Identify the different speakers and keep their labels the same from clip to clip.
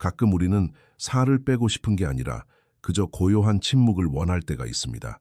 Speaker 1: 가끔 우리는 살을 빼고 싶은 게 아니라 그저 고요한 침묵을 원할 때가 있습니다.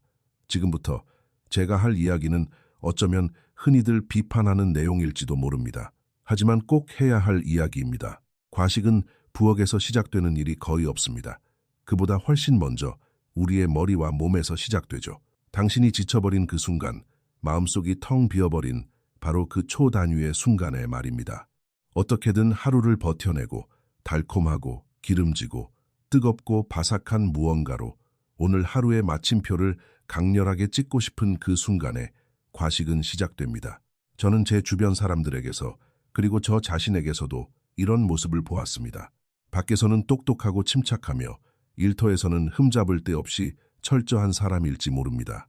Speaker 1: 지금부터 제가 할 이야기는 어쩌면 흔히들 비판하는 내용일지도 모릅니다. 하지만 꼭 해야 할 이야기입니다. 과식은 부엌에서 시작되는 일이 거의 없습니다. 그보다 훨씬 먼저 우리의 머리와 몸에서 시작되죠. 당신이 지쳐버린 그 순간, 마음속이 텅 비어버린 바로 그 초단위의 순간의 말입니다. 어떻게든 하루를 버텨내고 달콤하고 기름지고 뜨겁고 바삭한 무언가로 오늘 하루의 마침표를 강렬하게 찍고 싶은 그 순간에 과식은 시작됩니다. 저는 제 주변 사람들에게서 그리고 저 자신에게서도 이런 모습을 보았습니다. 밖에서는 똑똑하고 침착하며 일터에서는 흠잡을 데 없이 철저한 사람일지 모릅니다.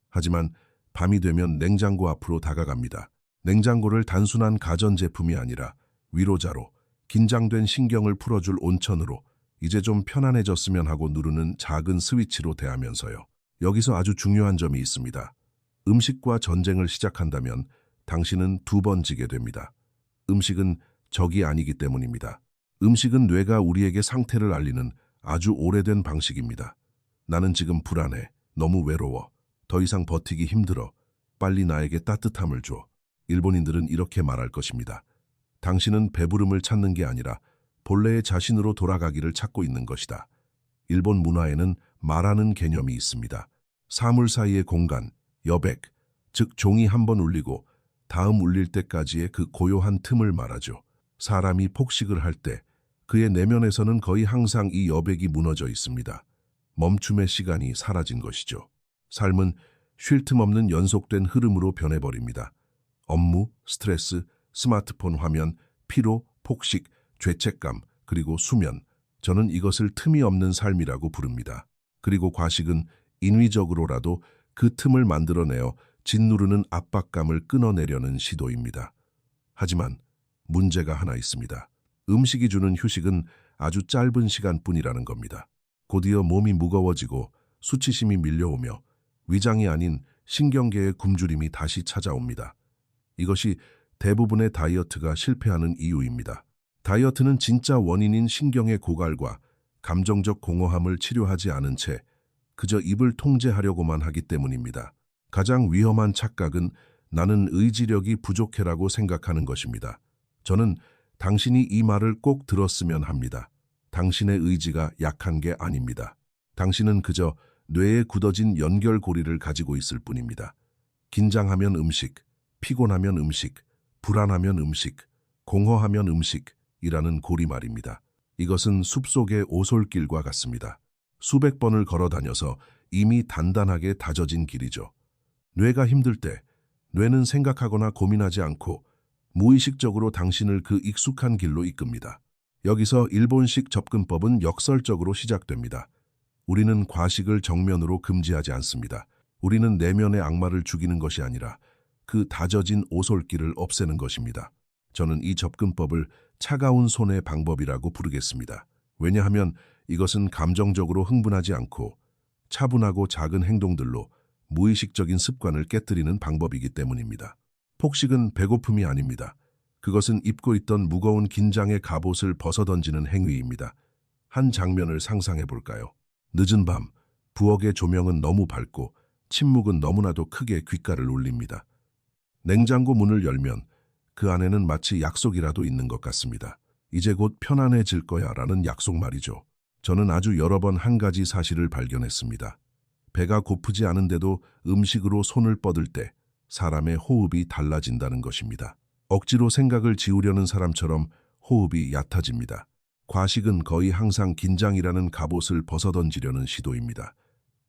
Speaker 1: 하지만 밤이 되면 냉장고 앞으로 다가갑니다. 냉장고를 단순한 가전제품이 아니라 위로자로, 긴장된 신경을 풀어줄 온천으로 이제 좀 편안해졌으면 하고 누르는 작은 스위치로 대하면서요. 여기서 아주 중요한 점이 있습니다. 음식과 전쟁을 시작한다면 당신은 두 번 지게 됩니다. 음식은 적이 아니기 때문입니다. 음식은 뇌가 우리에게 상태를 알리는 아주 오래된 방식입니다. 나는 지금 불안해, 너무 외로워, 더 이상 버티기 힘들어, 빨리 나에게 따뜻함을 줘. 일본인들은 이렇게 말할 것입니다. 당신은 배부름을 찾는 게 아니라 본래의 자신으로 돌아가기를 찾고 있는 것이다. 일본 문화에는 말하는 개념이 있습니다. 사물 사이의 공간, 여백, 즉 종이 한 번 울리고 다음 울릴 때까지의 그 고요한 틈을 말하죠. 사람이 폭식을 할 때 그의 내면에서는 거의 항상 이 여백이 무너져 있습니다. 멈춤의 시간이 사라진 것이죠. 삶은 쉴 틈 없는 연속된 흐름으로 변해버립니다. 업무, 스트레스, 스마트폰 화면, 피로, 폭식, 죄책감, 그리고 수면. 저는 이것을 틈이 없는 삶이라고 부릅니다. 그리고 과식은 인위적으로라도 그 틈을 만들어내어 짓누르는 압박감을 끊어내려는 시도입니다. 하지만 문제가 하나 있습니다. 음식이 주는 휴식은 아주 짧은 시간뿐이라는 겁니다. 곧이어 몸이 무거워지고 수치심이 밀려오며 위장이 아닌 신경계의 굶주림이 다시 찾아옵니다. 이것이 대부분의 다이어트가 실패하는 이유입니다. 다이어트는 진짜 원인인 신경의 고갈과 감정적 공허함을 치료하지 않은 채 그저 입을 통제하려고만 하기 때문입니다. 가장 위험한 착각은 나는 의지력이 부족해라고 생각하는 것입니다. 저는 당신이 이 말을 꼭 들었으면 합니다. 당신의 의지가 약한 게 아닙니다. 당신은 그저 뇌에 굳어진 연결고리를 가지고 있을 뿐입니다. 긴장하면 음식, 피곤하면 음식, 불안하면 음식, 공허하면 음식이라는 고리 말입니다. 이것은 숲속의 오솔길과 같습니다. 수백 번을 걸어 다녀서 이미 단단하게 다져진 길이죠. 뇌가 힘들 때 뇌는 생각하거나 고민하지 않고 무의식적으로 당신을 그 익숙한 길로 이끕니다. 여기서 일본식 접근법은 역설적으로 시작됩니다. 우리는 과식을 정면으로 금지하지 않습니다. 우리는 내면의 악마를 죽이는 것이 아니라 그 다져진 오솔길을 없애는 것입니다. 저는 이 접근법을 차가운 손의 방법이라고 부르겠습니다. 왜냐하면 이것은 감정적으로 흥분하지 않고 차분하고 작은 행동들로 무의식적인 습관을 깨뜨리는 방법이기 때문입니다. 폭식은 배고픔이 아닙니다. 그것은 입고 있던 무거운 긴장의 갑옷을 벗어던지는 행위입니다. 한 장면을 상상해 볼까요? 늦은 밤, 부엌의 조명은 너무 밝고 침묵은 너무나도 크게 귓가를 울립니다. 냉장고 문을 열면 그 안에는 마치 약속이라도 있는 것 같습니다. 이제 곧 편안해질 거야 라는 약속 말이죠. 저는 아주 여러 번 한 가지 사실을 발견했습니다. 배가 고프지 않은데도 음식으로 손을 뻗을 때 사람의 호흡이 달라진다는 것입니다. 억지로 생각을 지우려는 사람처럼 호흡이 얕아집니다. 과식은 거의 항상 긴장이라는 갑옷을 벗어던지려는 시도입니다.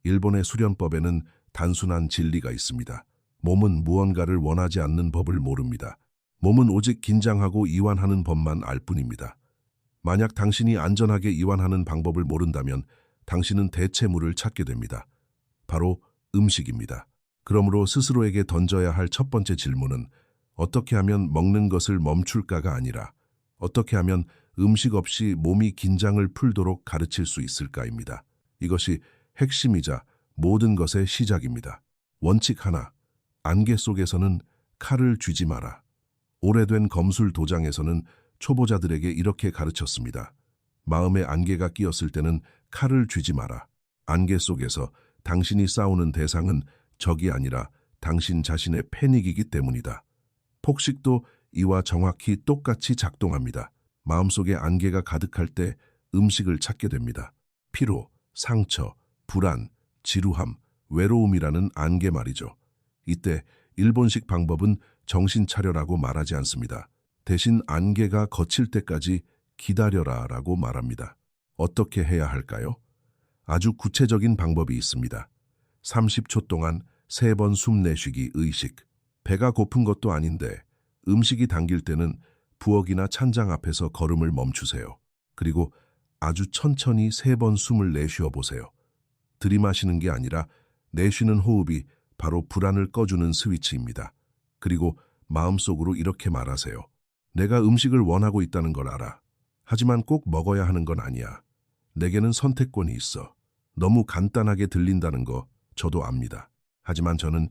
Speaker 1: 일본의 수련법에는 단순한 진리가 있습니다. 몸은 무언가를 원하지 않는 법을 모릅니다. 몸은 오직 긴장하고 이완하는 법만 알 뿐입니다. 만약 당신이 안전하게 이완하는 방법을 모른다면 당신은 대체물을 찾게 됩니다. 바로 음식입니다. 그러므로 스스로에게 던져야 할 첫 번째 질문은 어떻게 하면 먹는 것을 멈출까가 아니라 어떻게 하면 음식 없이 몸이 긴장을 풀도록 가르칠 수 있을까입니다. 이것이 핵심이자 모든 것의 시작입니다. 원칙 하나, 안개 속에서는 칼을 쥐지 마라. 오래된 검술 도장에서는 초보자들에게 이렇게 가르쳤습니다. 마음에 안개가 끼었을 때는 칼을 쥐지 마라. 안개 속에서 당신이 싸우는 대상은 적이 아니라 당신 자신의 패닉이기 때문이다. 폭식도 이와 정확히 똑같이 작동합니다. 마음속에 안개가 가득할 때 음식을 찾게 됩니다. 피로, 상처, 불안, 지루함, 외로움이라는 안개 말이죠. 이때 일본식 방법은 정신 차려라고 말하지 않습니다. 대신 안개가 거칠 때까지 기다려라라고 말합니다. 어떻게 해야 할까요? 아주 구체적인 방법이 있습니다. 30초 동안 3번 숨 내쉬기 의식. 배가 고픈 것도 아닌데 음식이 당길 때는 부엌이나 찬장 앞에서 걸음을 멈추세요. 그리고 아주 천천히 3번 숨을 내쉬어 보세요. 들이마시는 게 아니라 내쉬는 호흡이 바로 불안을 꺼주는 스위치입니다. 그리고 마음속으로 이렇게 말하세요. 내가 음식을 원하고 있다는 걸 알아. 하지만 꼭 먹어야 하는 건 아니야. 내게는 선택권이 있어. 너무 간단하게 들린다는 거 저도 압니다. 하지만 저는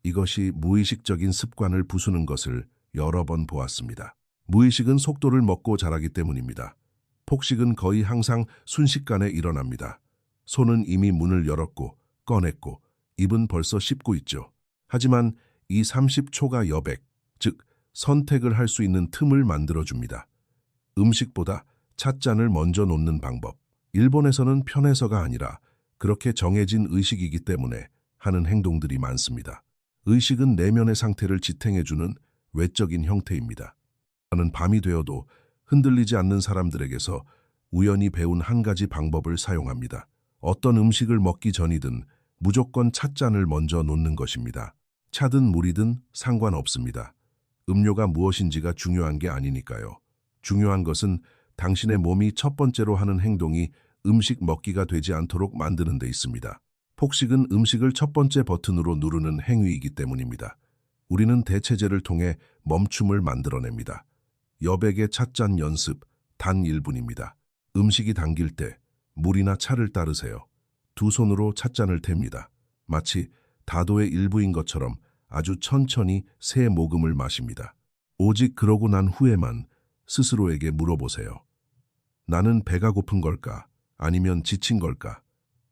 Speaker 1: 이것이 무의식적인 습관을 부수는 것을 여러 번 보았습니다. 무의식은 속도를 먹고 자라기 때문입니다. 폭식은 거의 항상 순식간에 일어납니다. 손은 이미 문을 열었고 꺼냈고 입은 벌써 씹고 있죠. 하지만 이 30초가 여백, 즉 선택을 할 수 있는 틈을 만들어줍니다. 음식보다 찻잔을 먼저 놓는 방법. 일본에서는 편해서가 아니라 그렇게 정해진 의식이기 때문에 하는 행동들이 많습니다. 의식은 내면의 상태를 지탱해주는 외적인 형태입니다. 저는 밤이 되어도 흔들리지 않는 사람들에게서 우연히 배운 한 가지 방법을 사용합니다. 어떤 음식을 먹기 전이든 무조건 찻잔을 먼저 놓는 것입니다. 차든 물이든 상관없습니다. 음료가 무엇인지가 중요한 게 아니니까요. 중요한 것은 당신의 몸이 첫 번째로 하는 행동이 음식 먹기가 되지 않도록 만드는 데 있습니다. 폭식은 음식을 첫 번째 버튼으로 누르는 행위이기 때문입니다. 우리는 대체제를 통해 멈춤을 만들어냅니다. 여백의 찻잔 연습, 단 1분입니다. 음식이 당길 때 물이나 차를 따르세요. 두 손으로 찻잔을 탭니다. 마치 다도의 일부인 것처럼 아주 천천히 새 모금을 마십니다. 오직 그러고 난 후에만 스스로에게 물어보세요. 나는 배가 고픈 걸까? 아니면 지친 걸까?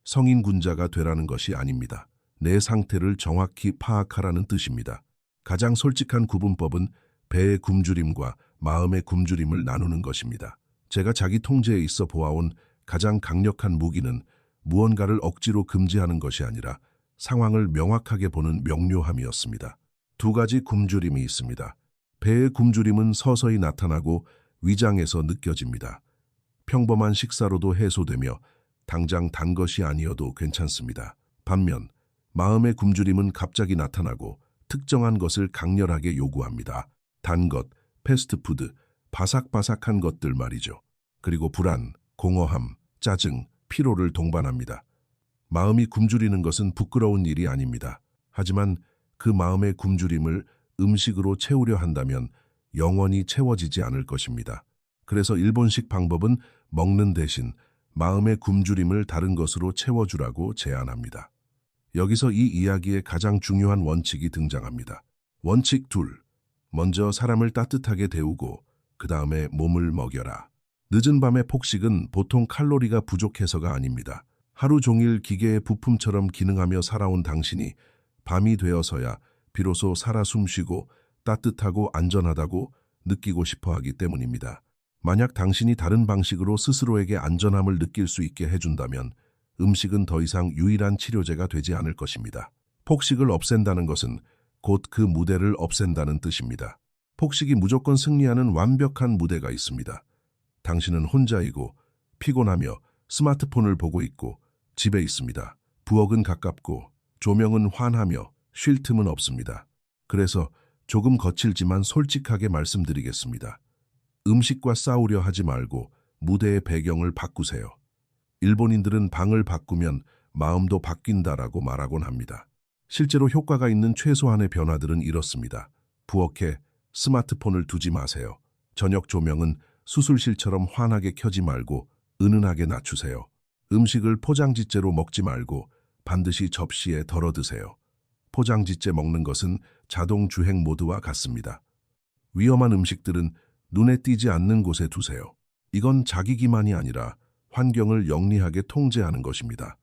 Speaker 1: 성인 군자가 되라는 것이 아닙니다. 내 상태를 정확히 파악하라는 뜻입니다. 가장 솔직한 구분법은 배의 굶주림과 마음의 굶주림을 나누는 것입니다. 제가 자기 통제에 있어 보아온 가장 강력한 무기는 무언가를 억지로 금지하는 것이 아니라 상황을 명확하게 보는 명료함이었습니다. 두 가지 굶주림이 있습니다. 배의 굶주림은 서서히 나타나고 위장에서 느껴집니다. 평범한 식사로도 해소되며 당장 단 것이 아니어도 괜찮습니다. 반면 마음의 굶주림은 갑자기 나타나고 특정한 것을 강렬하게 요구합니다. 단 것, 패스트푸드, 바삭바삭한 것들 말이죠. 그리고 불안, 공허함, 짜증, 피로를 동반합니다. 마음이 굶주리는 것은 부끄러운 일이 아닙니다. 하지만 그 마음의 굶주림을 음식으로 채우려 한다면 영원히 채워지지 않을 것입니다. 그래서 일본식 방법은 먹는 대신 마음의 굶주림을 다른 것으로 채워주라고 제안합니다. 여기서 이 이야기의 가장 중요한 원칙이 등장합니다. 원칙 2. 먼저 사람을 따뜻하게 데우고 그 다음에 몸을 먹여라. 늦은 밤의 폭식은 보통 칼로리가 부족해서가 아닙니다. 하루 종일 기계의 부품처럼 기능하며 살아온 당신이 밤이 되어서야 비로소 살아 숨쉬고 따뜻하고 안전하다고 느끼고 싶어 하기 때문입니다. 만약 당신이 다른 방식으로 스스로에게 안전함을 느낄 수 있게 해준다면 음식은 더 이상 유일한 치료제가 되지 않을 것입니다. 폭식을 없앤다는 것은 곧 그 무대를 없앤다는 뜻입니다. 폭식이 무조건 승리하는 완벽한 무대가 있습니다. 당신은 혼자이고 피곤하며 스마트폰을 보고 있고 집에 있습니다. 부엌은 가깝고 조명은 환하며 쉴 틈은 없습니다. 그래서 조금 거칠지만 솔직하게 말씀드리겠습니다. 음식과 싸우려 하지 말고 무대의 배경을 바꾸세요. 일본인들은 방을 바꾸면 마음도 바뀐다라고 말하곤 합니다. 실제로 효과가 있는 최소한의 변화들은 이렇습니다. 부엌에 스마트폰을 두지 마세요. 저녁 조명은 수술실처럼 환하게 켜지 말고 은은하게 낮추세요. 음식을 포장지째로 먹지 말고 반드시 접시에 덜어 드세요. 포장지째 먹는 것은 자동 주행 모드와 같습니다. 위험한 음식들은 눈에 띄지 않는 곳에 두세요. 이건 자기 기만이 아니라 환경을 영리하게 통제하는 것입니다.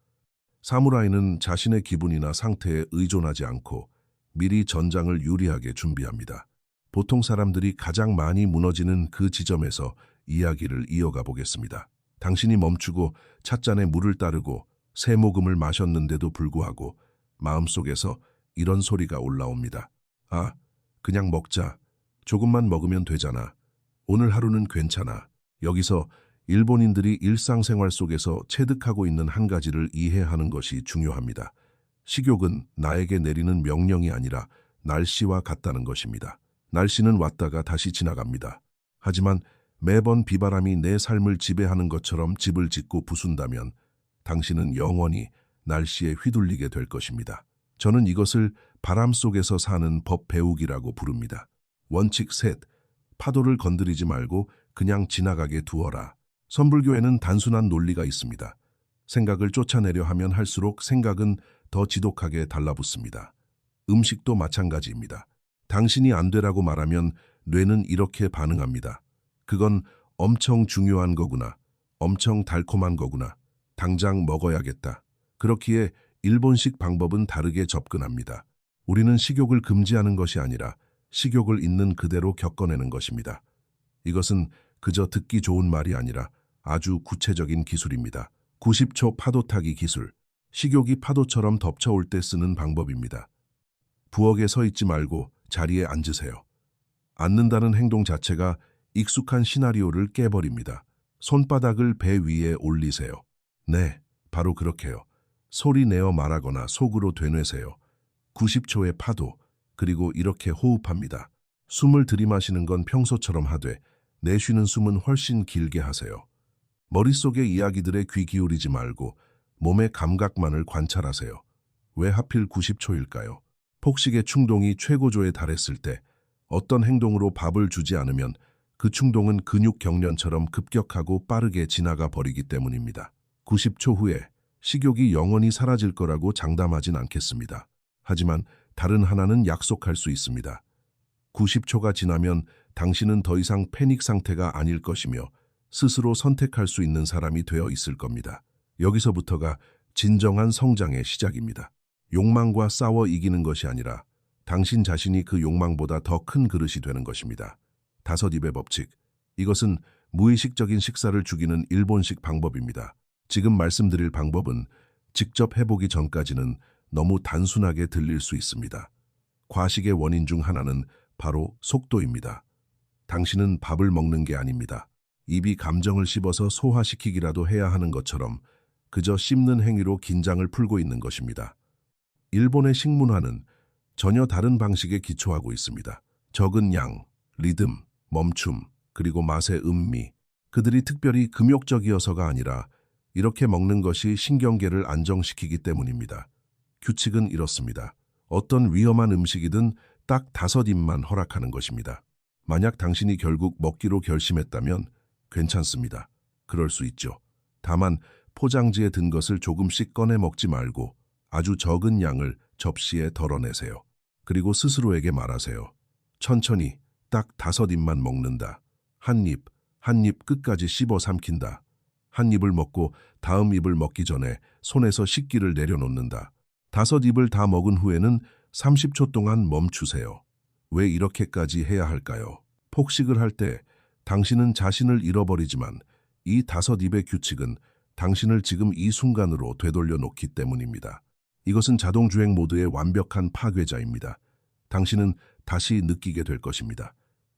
Speaker 1: 사무라이는 자신의 기분이나 상태에 의존하지 않고 미리 전장을 유리하게 준비합니다. 보통 사람들이 가장 많이 무너지는 그 지점에서 이야기를 이어가 보겠습니다. 당신이 멈추고 찻잔에 물을 따르고 새 모금을 마셨는데도 불구하고 마음속에서 이런 소리가 올라옵니다. 아, 그냥 먹자. 조금만 먹으면 되잖아. 오늘 하루는 괜찮아. 여기서 일본인들이 일상생활 속에서 체득하고 있는 한 가지를 이해하는 것이 중요합니다. 식욕은 나에게 내리는 명령이 아니라 날씨와 같다는 것입니다. 날씨는 왔다가 다시 지나갑니다. 하지만 매번 비바람이 내 삶을 지배하는 것처럼 집을 짓고 부순다면 당신은 영원히 날씨에 휘둘리게 될 것입니다. 저는 이것을 바람 속에서 사는 법 배우기라고 부릅니다. 원칙 셋, 파도를 건드리지 말고 그냥 지나가게 두어라. 선불교에는 단순한 논리가 있습니다. 생각을 쫓아내려 하면 할수록 생각은 더 지독하게 달라붙습니다. 음식도 마찬가지입니다. 당신이 안 되라고 말하면 뇌는 이렇게 반응합니다. 그건 엄청 중요한 거구나. 엄청 달콤한 거구나. 당장 먹어야겠다. 그렇기에 일본식 방법은 다르게 접근합니다. 우리는 식욕을 금지하는 것이 아니라 식욕을 있는 그대로 겪어내는 것입니다. 이것은 그저 듣기 좋은 말이 아니라 아주 구체적인 기술입니다. 90초 파도 타기 기술. 식욕이 파도처럼 덮쳐올 때 쓰는 방법입니다. 부엌에 서 있지 말고 자리에 앉으세요. 앉는다는 행동 자체가 익숙한 시나리오를 깨버립니다. 손바닥을 배 위에 올리세요. 네, 바로 그렇게요. 소리 내어 말하거나 속으로 되뇌세요. 90초의 파도, 그리고 이렇게 호흡합니다. 숨을 들이마시는 건 평소처럼 하되 내쉬는 숨은 훨씬 길게 하세요. 머릿속의 이야기들에 귀 기울이지 말고 몸의 감각만을 관찰하세요. 왜 하필 90초일까요? 폭식의 충동이 최고조에 달했을 때 어떤 행동으로 밥을 주지 않으면 그 충동은 근육 경련처럼 급격하고 빠르게 지나가 버리기 때문입니다. 90초 후에 식욕이 영원히 사라질 거라고 장담하진 않겠습니다. 하지만 다른 하나는 약속할 수 있습니다. 90초가 지나면 당신은 더 이상 패닉 상태가 아닐 것이며 스스로 선택할 수 있는 사람이 되어 있을 겁니다. 여기서부터가 진정한 성장의 시작입니다. 욕망과 싸워 이기는 것이 아니라 당신 자신이 그 욕망보다 더 큰 그릇이 되는 것입니다. 5입의 법칙. 이것은 무의식적인 식사를 죽이는 일본식 방법입니다. 지금 말씀드릴 방법은 직접 해보기 전까지는 너무 단순하게 들릴 수 있습니다. 과식의 원인 중 하나는 바로 속도입니다. 당신은 밥을 먹는 게 아닙니다. 입이 감정을 씹어서 소화시키기라도 해야 하는 것처럼 그저 씹는 행위로 긴장을 풀고 있는 것입니다. 일본의 식문화는 전혀 다른 방식에 기초하고 있습니다. 적은 양, 리듬, 멈춤, 그리고 맛의 음미. 그들이 특별히 금욕적이어서가 아니라 이렇게 먹는 것이 신경계를 안정시키기 때문입니다. 규칙은 이렇습니다. 어떤 위험한 음식이든 딱 5입만 허락하는 것입니다. 만약 당신이 결국 먹기로 결심했다면 괜찮습니다. 그럴 수 있죠. 다만 포장지에 든 것을 조금씩 꺼내 먹지 말고 아주 적은 양을 접시에 덜어내세요. 그리고 스스로에게 말하세요. 천천히 딱 5입만 먹는다. 한 입 끝까지 씹어 삼킨다. 한 입을 먹고 다음 입을 먹기 전에 손에서 식기를 내려놓는다. 5입을 다 먹은 후에는 30초 동안 멈추세요. 왜 이렇게까지 해야 할까요? 폭식을 할 때 당신은 자신을 잃어버리지만 이 5입의 규칙은 당신을 지금 이 순간으로 되돌려 놓기 때문입니다. 이것은 자동주행 모드의 완벽한 파괴자입니다. 당신은 다시 느끼게 될 것입니다.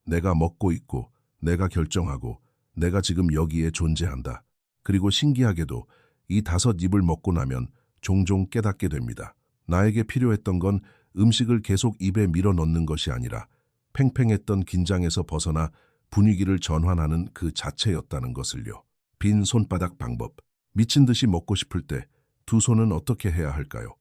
Speaker 1: 내가 먹고 있고, 내가 결정하고, 내가 지금 여기에 존재한다. 그리고 신기하게도 이 5입을 먹고 나면 종종 깨닫게 됩니다. 나에게 필요했던 건 음식을 계속 입에 밀어 넣는 것이 아니라 팽팽했던 긴장에서 벗어나 분위기를 전환하는 그 자체였다는 것을요. 빈 손바닥 방법. 미친 듯이 먹고 싶을 때 두 손은 어떻게 해야 할까요?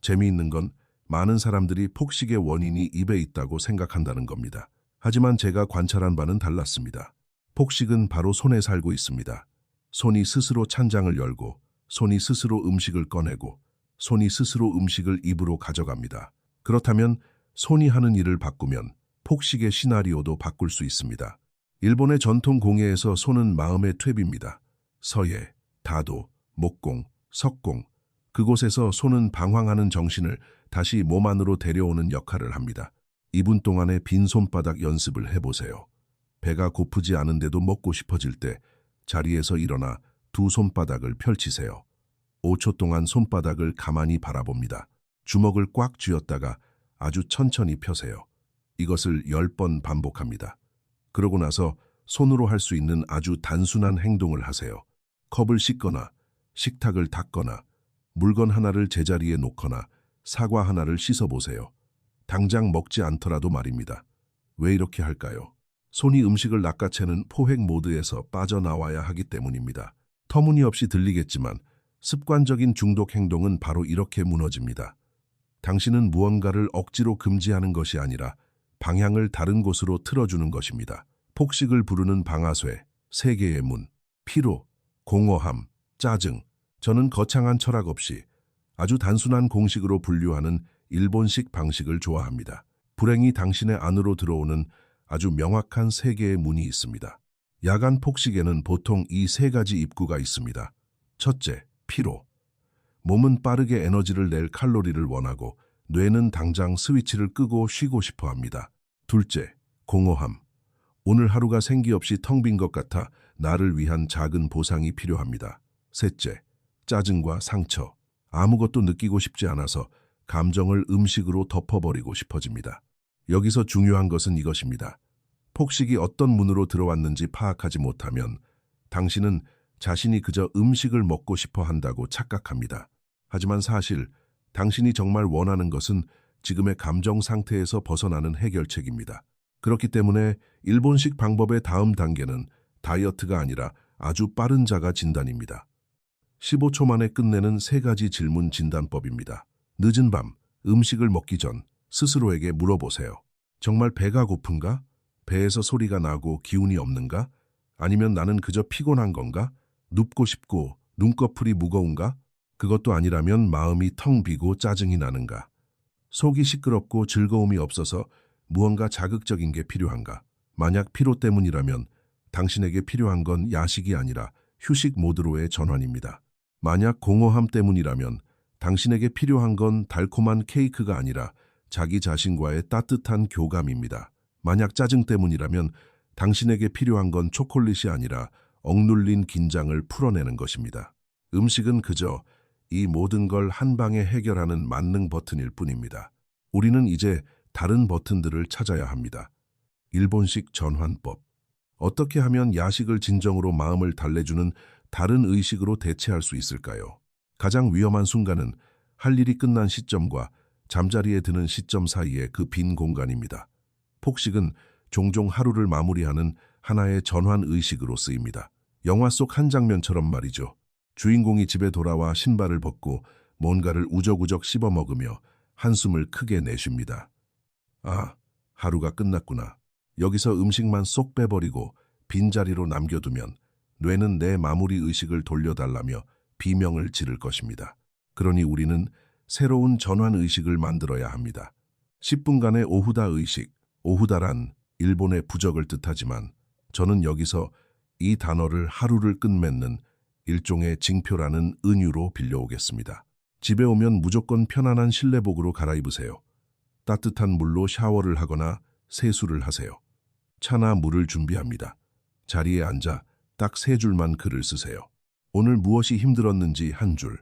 Speaker 1: 재미있는 건 많은 사람들이 폭식의 원인이 입에 있다고 생각한다는 겁니다. 하지만 제가 관찰한 바는 달랐습니다. 폭식은 바로 손에 살고 있습니다. 손이 스스로 찬장을 열고, 손이 스스로 음식을 꺼내고, 손이 스스로 음식을 입으로 가져갑니다. 그렇다면 손이 하는 일을 바꾸면 폭식의 시나리오도 바꿀 수 있습니다. 일본의 전통 공예에서 소는 마음의 퇴비입니다. 서예, 다도, 목공, 석공, 그곳에서 소는 방황하는 정신을 다시 몸 안으로 데려오는 역할을 합니다. 2분 동안의 빈 손바닥 연습을 해보세요. 배가 고프지 않은데도 먹고 싶어질 때 자리에서 일어나 두 손바닥을 펼치세요. 5초 동안 손바닥을 가만히 바라봅니다. 주먹을 꽉 쥐었다가 아주 천천히 펴세요. 이것을 10번 반복합니다. 그러고 나서 손으로 할 수 있는 아주 단순한 행동을 하세요. 컵을 씻거나 식탁을 닦거나 물건 하나를 제자리에 놓거나 사과 하나를 씻어보세요. 당장 먹지 않더라도 말입니다. 왜 이렇게 할까요? 손이 음식을 낚아채는 포획 모드에서 빠져나와야 하기 때문입니다. 터무니없이 들리겠지만 습관적인 중독 행동은 바로 이렇게 무너집니다. 당신은 무언가를 억지로 금지하는 것이 아니라 방향을 다른 곳으로 틀어주는 것입니다. 폭식을 부르는 방아쇠, 세계의 문, 피로, 공허함, 짜증. 저는 거창한 철학 없이 아주 단순한 공식으로 분류하는 일본식 방식을 좋아합니다. 불행이 당신의 안으로 들어오는 아주 명확한 세 개의 문이 있습니다. 야간 폭식에는 보통 이 세 가지 입구가 있습니다. 첫째, 피로. 몸은 빠르게 에너지를 낼 칼로리를 원하고 뇌는 당장 스위치를 끄고 쉬고 싶어 합니다. 둘째, 공허함. 오늘 하루가 생기 없이 텅 빈 것 같아 나를 위한 작은 보상이 필요합니다. 셋째, 짜증과 상처. 아무것도 느끼고 싶지 않아서 감정을 음식으로 덮어버리고 싶어집니다. 여기서 중요한 것은 이것입니다. 폭식이 어떤 문으로 들어왔는지 파악하지 못하면 당신은 자신이 그저 음식을 먹고 싶어 한다고 착각합니다. 하지만 사실 당신이 정말 원하는 것은 지금의 감정 상태에서 벗어나는 해결책입니다. 그렇기 때문에 일본식 방법의 다음 단계는 다이어트가 아니라 아주 빠른 자가 진단입니다. 15초 만에 끝내는 세 가지 질문 진단법입니다. 늦은 밤, 음식을 먹기 전 스스로에게 물어보세요. 정말 배가 고픈가? 배에서 소리가 나고 기운이 없는가? 아니면 나는 그저 피곤한 건가? 눕고 싶고 눈꺼풀이 무거운가? 그것도 아니라면 마음이 텅 비고 짜증이 나는가? 속이 시끄럽고 즐거움이 없어서 무언가 자극적인 게 필요한가? 만약 피로 때문이라면 당신에게 필요한 건 야식이 아니라 휴식 모드로의 전환입니다. 만약 공허함 때문이라면 당신에게 필요한 건 달콤한 케이크가 아니라 자기 자신과의 따뜻한 교감입니다. 만약 짜증 때문이라면 당신에게 필요한 건 초콜릿이 아니라 억눌린 긴장을 풀어내는 것입니다. 음식은 그저 이 모든 걸 한 방에 해결하는 만능 버튼일 뿐입니다. 우리는 이제 다른 버튼들을 찾아야 합니다. 일본식 전환법. 어떻게 하면 야식을 진정으로 마음을 달래주는 다른 의식으로 대체할 수 있을까요? 가장 위험한 순간은 할 일이 끝난 시점과 잠자리에 드는 시점 사이의 그 빈 공간입니다. 폭식은 종종 하루를 마무리하는 하나의 전환 의식으로 쓰입니다. 영화 속 한 장면처럼 말이죠. 주인공이 집에 돌아와 신발을 벗고 뭔가를 우적우적 씹어먹으며 한숨을 크게 내쉽니다. 아, 하루가 끝났구나. 여기서 음식만 쏙 빼버리고 빈자리로 남겨두면 뇌는 내 마무리 의식을 돌려달라며 비명을 지를 것입니다. 그러니 우리는 새로운 전환 의식을 만들어야 합니다. 10분간의 오후다 의식. 오후다란 일본의 부적을 뜻하지만 저는 여기서 이 단어를 하루를 끝맺는 일종의 징표라는 은유로 빌려오겠습니다. 집에 오면 무조건 편안한 실내복으로 갈아입으세요. 따뜻한 물로 샤워를 하거나 세수를 하세요. 차나 물을 준비합니다. 자리에 앉아 딱 3줄만 글을 쓰세요. 오늘 무엇이 힘들었는지 한 줄,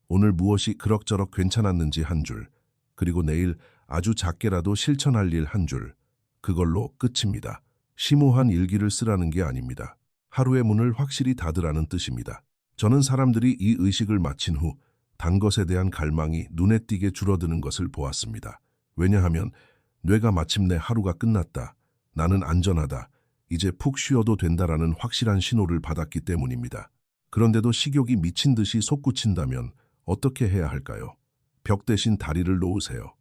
Speaker 1: 오늘 무엇이 그럭저럭 괜찮았는지 한 줄, 그리고 내일 아주 작게라도 실천할 일 한 줄. 그걸로 끝입니다. 심오한 일기를 쓰라는 게 아닙니다. 하루의 문을 확실히 닫으라는 뜻입니다. 저는 사람들이 이 의식을 마친 후 단 것에 대한 갈망이 눈에 띄게 줄어드는 것을 보았습니다. 왜냐하면 뇌가 마침내 하루가 끝났다. 나는 안전하다. 이제 푹 쉬어도 된다라는 확실한 신호를 받았기 때문입니다. 그런데도 식욕이 미친 듯이 솟구친다면 어떻게 해야 할까요? 벽 대신 다리를 놓으세요.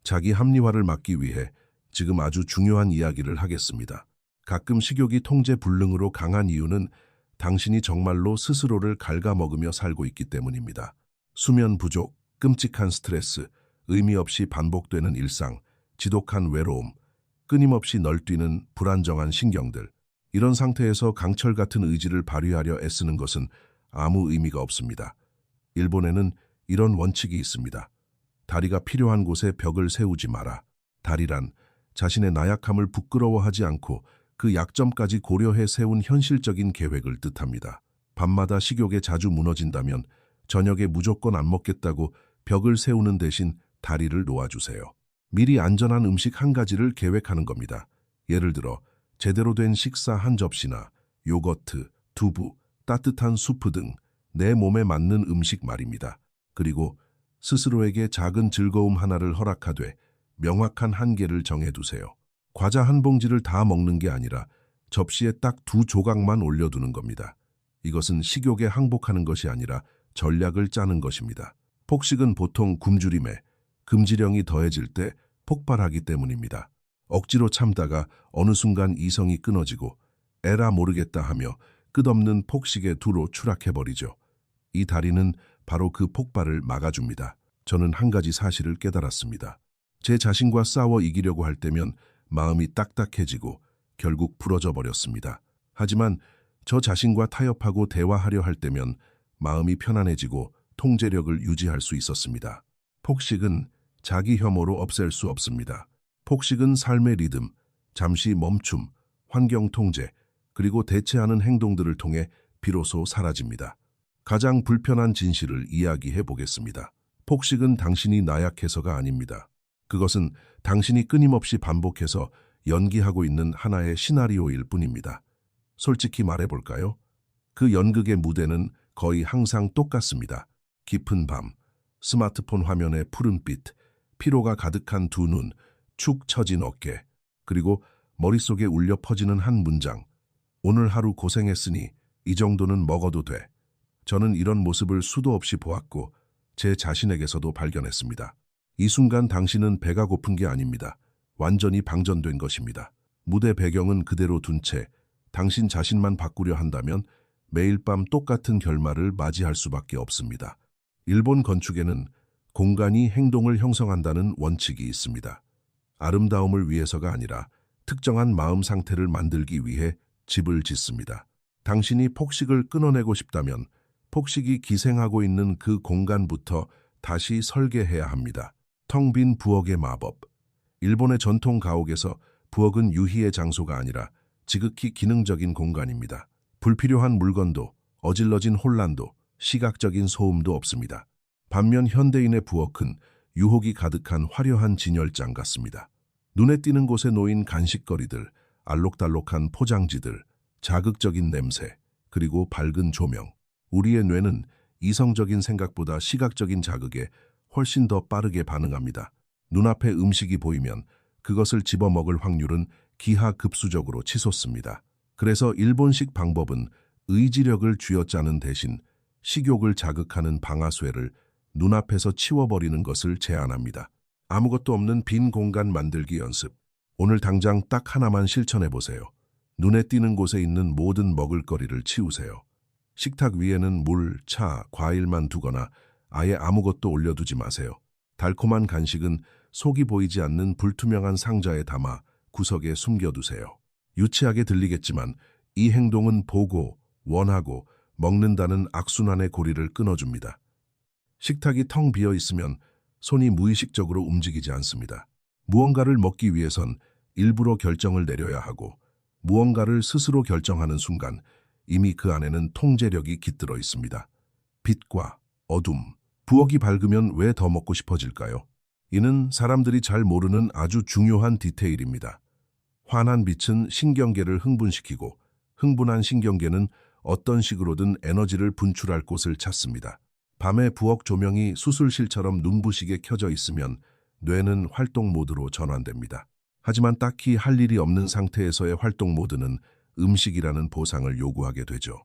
Speaker 1: 자기 합리화를 막기 위해 지금 아주 중요한 이야기를 하겠습니다. 가끔 식욕이 통제 불능으로 강한 이유는 당신이 정말로 스스로를 갉아먹으며 살고 있기 때문입니다. 수면 부족, 끔찍한 스트레스, 의미 없이 반복되는 일상, 지독한 외로움, 끊임없이 널뛰는 불안정한 신경들. 이런 상태에서 강철 같은 의지를 발휘하려 애쓰는 것은 아무 의미가 없습니다. 일본에는 이런 원칙이 있습니다. 다리가 필요한 곳에 벽을 세우지 마라. 다리란 자신의 나약함을 부끄러워하지 않고 그 약점까지 고려해 세운 현실적인 계획을 뜻합니다. 밤마다 식욕에 자주 무너진다면 저녁에 무조건 안 먹겠다고 벽을 세우는 대신 다리를 놓아주세요. 미리 안전한 음식 한 가지를 계획하는 겁니다. 예를 들어 제대로 된 식사 한 접시나 요거트, 두부, 따뜻한 수프 등 내 몸에 맞는 음식 말입니다. 그리고 스스로에게 작은 즐거움 하나를 허락하되 명확한 한계를 정해두세요. 과자 한 봉지를 다 먹는 게 아니라 접시에 딱 2조각만 올려두는 겁니다. 이것은 식욕에 항복하는 것이 아니라 전략을 짜는 것입니다. 폭식은 보통 굶주림에 금지령이 더해질 때 폭발하기 때문입니다. 억지로 참다가 어느 순간 이성이 끊어지고 에라 모르겠다 하며 끝없는 폭식의 두로 추락해버리죠. 이 다리는 바로 그 폭발을 막아줍니다. 저는 한 가지 사실을 깨달았습니다. 제 자신과 싸워 이기려고 할 때면 마음이 딱딱해지고 결국 부러져 버렸습니다. 하지만 저 자신과 타협하고 대화하려 할 때면 마음이 편안해지고 통제력을 유지할 수 있었습니다. 폭식은 자기 혐오로 없앨 수 없습니다. 폭식은 삶의 리듬, 잠시 멈춤, 환경 통제, 그리고 대체하는 행동들을 통해 비로소 사라집니다. 가장 불편한 진실을 이야기해 보겠습니다. 폭식은 당신이 나약해서가 아닙니다. 그것은 당신이 끊임없이 반복해서 연기하고 있는 하나의 시나리오일 뿐입니다. 솔직히 말해볼까요? 그 연극의 무대는 거의 항상 똑같습니다. 깊은 밤, 스마트폰 화면의 푸른빛, 피로가 가득한 두 눈, 축 처진 어깨, 그리고 머릿속에 울려 퍼지는 한 문장. 오늘 하루 고생했으니 이 정도는 먹어도 돼. 저는 이런 모습을 수도 없이 보았고 제 자신에게서도 발견했습니다. 이 순간 당신은 배가 고픈 게 아닙니다. 완전히 방전된 것입니다. 무대 배경은 그대로 둔 채 당신 자신만 바꾸려 한다면 매일 밤 똑같은 결말을 맞이할 수밖에 없습니다. 일본 건축에는 공간이 행동을 형성한다는 원칙이 있습니다. 아름다움을 위해서가 아니라 특정한 마음 상태를 만들기 위해 집을 짓습니다. 당신이 폭식을 끊어내고 싶다면 폭식이 기생하고 있는 그 공간부터 다시 설계해야 합니다. 텅 빈 부엌의 마법. 일본의 전통 가옥에서 부엌은 유희의 장소가 아니라 지극히 기능적인 공간입니다. 불필요한 물건도, 어질러진 혼란도, 시각적인 소음도 없습니다. 반면 현대인의 부엌은 유혹이 가득한 화려한 진열장 같습니다. 눈에 띄는 곳에 놓인 간식거리들, 알록달록한 포장지들, 자극적인 냄새, 그리고 밝은 조명. 우리의 뇌는 이성적인 생각보다 시각적인 자극에 훨씬 더 빠르게 반응합니다. 눈앞에 음식이 보이면 그것을 집어먹을 확률은 기하급수적으로 치솟습니다. 그래서 일본식 방법은 의지력을 쥐어짜는 대신 식욕을 자극하는 방아쇠를 눈앞에서 치워버리는 것을 제안합니다. 아무것도 없는 빈 공간 만들기 연습. 오늘 당장 딱 하나만 실천해보세요. 눈에 띄는 곳에 있는 모든 먹을거리를 치우세요. 식탁 위에는 물, 차, 과일만 두거나 아예 아무것도 올려두지 마세요. 달콤한 간식은 속이 보이지 않는 불투명한 상자에 담아 구석에 숨겨두세요. 유치하게 들리겠지만 이 행동은 보고, 원하고, 먹는다는 악순환의 고리를 끊어줍니다. 식탁이 텅 비어 있으면 손이 무의식적으로 움직이지 않습니다. 무언가를 먹기 위해선 일부러 결정을 내려야 하고 무언가를 스스로 결정하는 순간 이미 그 안에는 통제력이 깃들어 있습니다. 빛과 어둠, 부엌이 밝으면 왜 더 먹고 싶어질까요? 이는 사람들이 잘 모르는 아주 중요한 디테일입니다. 환한 빛은 신경계를 흥분시키고 흥분한 신경계는 어떤 식으로든 에너지를 분출할 곳을 찾습니다. 밤에 부엌 조명이 수술실처럼 눈부시게 켜져 있으면 뇌는 활동 모드로 전환됩니다. 하지만 딱히 할 일이 없는 상태에서의 활동 모드는 음식이라는 보상을 요구하게 되죠.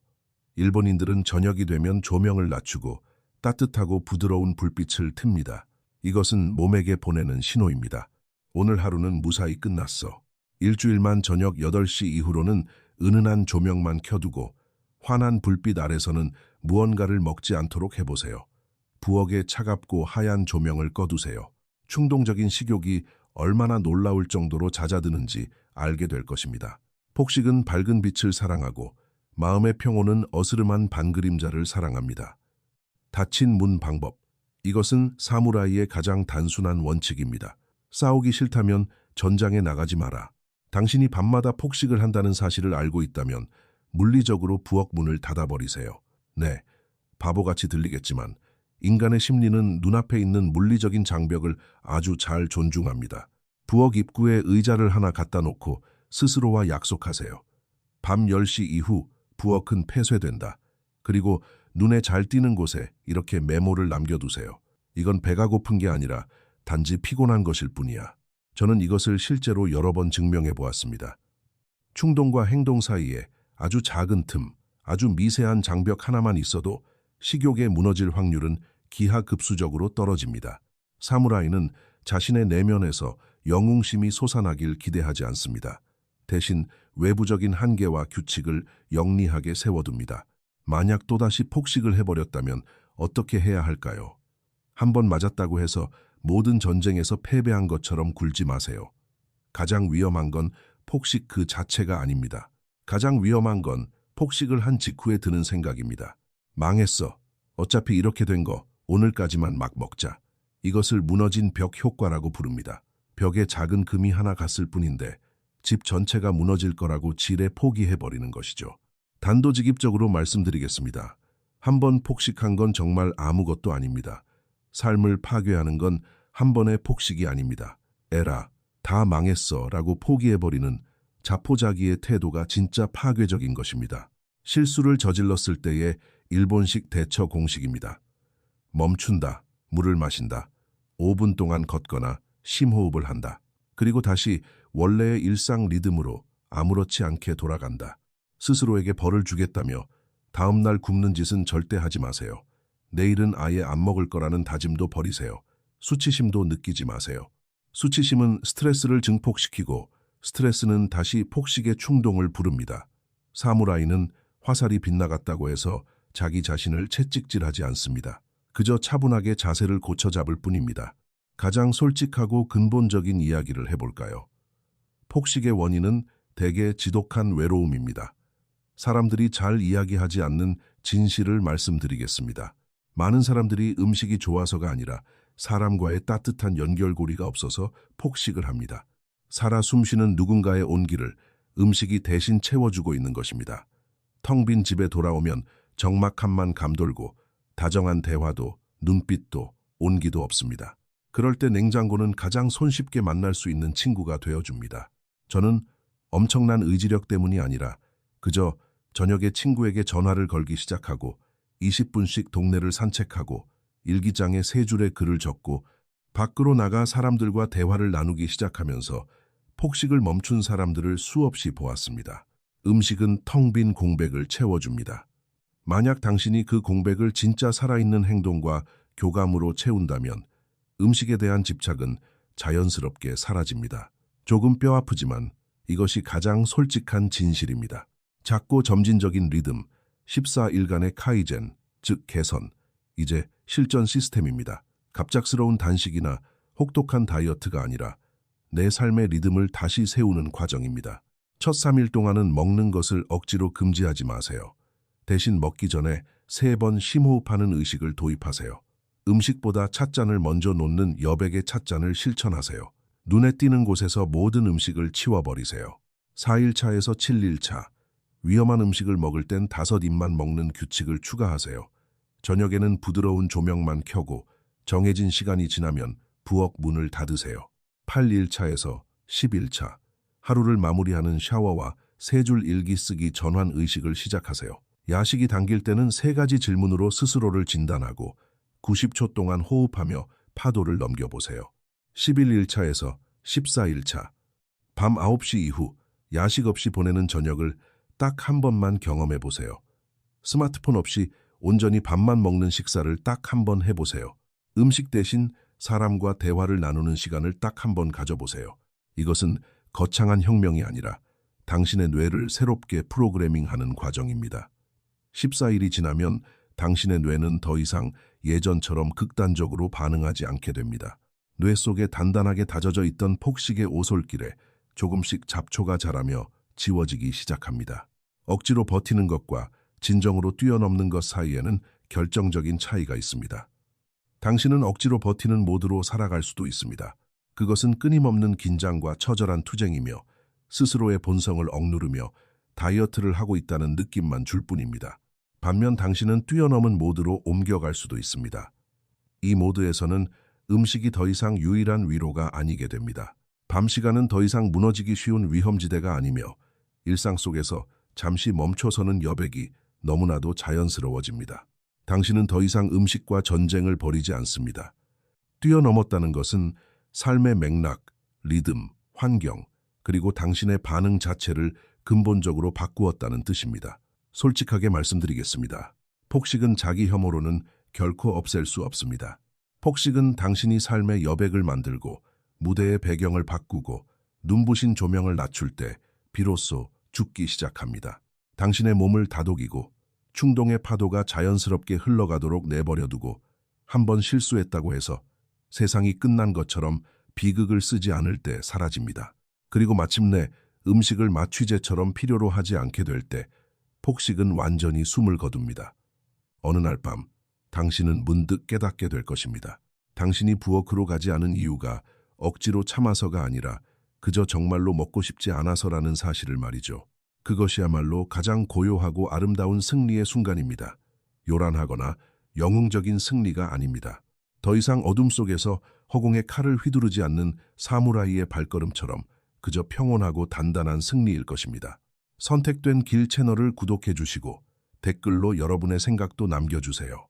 Speaker 1: 일본인들은 저녁이 되면 조명을 낮추고 따뜻하고 부드러운 불빛을 틉니다. 이것은 몸에게 보내는 신호입니다. 오늘 하루는 무사히 끝났어. 일주일만 저녁 8시 이후로는 은은한 조명만 켜두고 환한 불빛 아래서는 무언가를 먹지 않도록 해보세요. 부엌에 차갑고 하얀 조명을 꺼두세요. 충동적인 식욕이 얼마나 놀라울 정도로 잦아드는지 알게 될 것입니다. 폭식은 밝은 빛을 사랑하고 마음의 평온은 어스름한 반그림자를 사랑합니다. 닫힌 문 방법. 이것은 사무라이의 가장 단순한 원칙입니다. 싸우기 싫다면 전장에 나가지 마라. 당신이 밤마다 폭식을 한다는 사실을 알고 있다면 물리적으로 부엌 문을 닫아버리세요. 네, 바보같이 들리겠지만 인간의 심리는 눈앞에 있는 물리적인 장벽을 아주 잘 존중합니다. 부엌 입구에 의자를 하나 갖다 놓고 스스로와 약속하세요. 밤 10시 이후 부엌은 폐쇄된다. 그리고 눈에 잘 띄는 곳에 이렇게 메모를 남겨두세요. 이건 배가 고픈 게 아니라 단지 피곤한 것일 뿐이야. 저는 이것을 실제로 여러 번 증명해 보았습니다. 충동과 행동 사이에 아주 작은 틈, 아주 미세한 장벽 하나만 있어도 식욕에 무너질 확률은 기하급수적으로 떨어집니다. 사무라이는 자신의 내면에서 영웅심이 솟아나길 기대하지 않습니다. 대신 외부적인 한계와 규칙을 영리하게 세워둡니다. 만약 또다시 폭식을 해버렸다면 어떻게 해야 할까요? 한 번 맞았다고 해서 모든 전쟁에서 패배한 것처럼 굴지 마세요. 가장 위험한 건 폭식 그 자체가 아닙니다. 가장 위험한 건 폭식을 한 직후에 드는 생각입니다. 망했어. 어차피 이렇게 된 거 오늘까지만 막 먹자. 이것을 무너진 벽 효과라고 부릅니다. 벽에 작은 금이 하나 갔을 뿐인데 집 전체가 무너질 거라고 지레 포기해버리는 것이죠. 단도직입적으로 말씀드리겠습니다. 한 번 폭식한 건 정말 아무것도 아닙니다. 삶을 파괴하는 건 한 번의 폭식이 아닙니다. 에라, 다 망했어 라고 포기해버리는 자포자기의 태도가 진짜 파괴적인 것입니다. 실수를 저질렀을 때의 일본식 대처 공식입니다. 멈춘다, 물을 마신다, 5분 동안 걷거나 심호흡을 한다. 그리고 다시 원래의 일상 리듬으로 아무렇지 않게 돌아간다. 스스로에게 벌을 주겠다며 다음날 굶는 짓은 절대 하지 마세요. 내일은 아예 안 먹을 거라는 다짐도 버리세요. 수치심도 느끼지 마세요. 수치심은 스트레스를 증폭시키고 스트레스는 다시 폭식의 충동을 부릅니다. 사무라이는 화살이 빗나갔다고 해서 자기 자신을 채찍질하지 않습니다. 그저 차분하게 자세를 고쳐 잡을 뿐입니다. 가장 솔직하고 근본적인 이야기를 해볼까요? 폭식의 원인은 대개 지독한 외로움입니다. 사람들이 잘 이야기하지 않는 진실을 말씀드리겠습니다. 많은 사람들이 음식이 좋아서가 아니라 사람과의 따뜻한 연결고리가 없어서 폭식을 합니다. 살아 숨쉬는 누군가의 온기를 음식이 대신 채워주고 있는 것입니다. 텅 빈 집에 돌아오면 적막함만 감돌고 다정한 대화도 눈빛도 온기도 없습니다. 그럴 때 냉장고는 가장 손쉽게 만날 수 있는 친구가 되어줍니다. 저는 엄청난 의지력 때문이 아니라 그저 저녁에 친구에게 전화를 걸기 시작하고 20분씩 동네를 산책하고 일기장에 3줄의 글을 적고 밖으로 나가 사람들과 대화를 나누기 시작하면서 폭식을 멈춘 사람들을 수없이 보았습니다. 음식은 텅 빈 공백을 채워줍니다. 만약 당신이 그 공백을 진짜 살아있는 행동과 교감으로 채운다면 음식에 대한 집착은 자연스럽게 사라집니다. 조금 뼈아프지만 이것이 가장 솔직한 진실입니다. 작고 점진적인 리듬, 14일간의 카이젠, 즉 개선, 이제 실전 시스템입니다. 갑작스러운 단식이나 혹독한 다이어트가 아니라 내 삶의 리듬을 다시 세우는 과정입니다. 첫 3일 동안은 먹는 것을 억지로 금지하지 마세요. 대신 먹기 전에 3번 심호흡하는 의식을 도입하세요. 음식보다 찻잔을 먼저 놓는 여백의 찻잔을 실천하세요. 눈에 띄는 곳에서 모든 음식을 치워버리세요. 4일차에서 7일차, 위험한 음식을 먹을 땐 5입만 먹는 규칙을 추가하세요. 저녁에는 부드러운 조명만 켜고 정해진 시간이 지나면 부엌 문을 닫으세요. 8일차에서 10일차, 하루를 마무리하는 샤워와 3줄 일기 쓰기 전환 의식을 시작하세요. 야식이 당길 때는 3가지 질문으로 스스로를 진단하고 90초 동안 호흡하며 파도를 넘겨보세요. 11일차에서 14일차, 밤 9시 이후 야식 없이 보내는 저녁을 딱 한 번만 경험해 보세요. 스마트폰 없이 온전히 밥만 먹는 식사를 딱 한 번 해보세요. 음식 대신 사람과 대화를 나누는 시간을 딱 한 번 가져보세요. 이것은 거창한 혁명이 아니라 당신의 뇌를 새롭게 프로그래밍하는 과정입니다. 14일이 지나면 당신의 뇌는 더 이상 예전처럼 극단적으로 반응하지 않게 됩니다. 뇌 속에 단단하게 다져져 있던 폭식의 오솔길에 조금씩 잡초가 자라며 지워지기 시작합니다. 억지로 버티는 것과 진정으로 뛰어넘는 것 사이에는 결정적인 차이가 있습니다. 당신은 억지로 버티는 모드로 살아갈 수도 있습니다. 그것은 끊임없는 긴장과 처절한 투쟁이며 스스로의 본성을 억누르며 다이어트를 하고 있다는 느낌만 줄 뿐입니다. 반면 당신은 뛰어넘은 모드로 옮겨갈 수도 있습니다. 이 모드에서는 음식이 더 이상 유일한 위로가 아니게 됩니다. 밤 시간은 더 이상 무너지기 쉬운 위험지대가 아니며 일상 속에서 잠시 멈춰서는 여백이 너무나도 자연스러워집니다. 당신은 더 이상 음식과 전쟁을 벌이지 않습니다. 뛰어넘었다는 것은 삶의 맥락, 리듬, 환경, 그리고 당신의 반응 자체를 근본적으로 바꾸었다는 뜻입니다. 솔직하게 말씀드리겠습니다. 폭식은 자기 혐오로는 결코 없앨 수 없습니다. 폭식은 당신이 삶의 여백을 만들고 무대의 배경을 바꾸고 눈부신 조명을 낮출 때 비로소 죽기 시작합니다. 당신의 몸을 다독이고 충동의 파도가 자연스럽게 흘러가도록 내버려두고 한 번 실수했다고 해서 세상이 끝난 것처럼 비극을 쓰지 않을 때 사라집니다. 그리고 마침내 음식을 마취제처럼 필요로 하지 않게 될 때 폭식은 완전히 숨을 거둡니다. 어느 날 밤 당신은 문득 깨닫게 될 것입니다. 당신이 부엌으로 가지 않은 이유가 억지로 참아서가 아니라 그저 정말로 먹고 싶지 않아서라는 사실을 말이죠. 그것이야말로 가장 고요하고 아름다운 승리의 순간입니다. 요란하거나 영웅적인 승리가 아닙니다. 더 이상 어둠 속에서 허공에 칼을 휘두르지 않는 사무라이의 발걸음처럼 그저 평온하고 단단한 승리일 것입니다. 선택된 길 채널을 구독해 주시고 댓글로 여러분의 생각도 남겨주세요.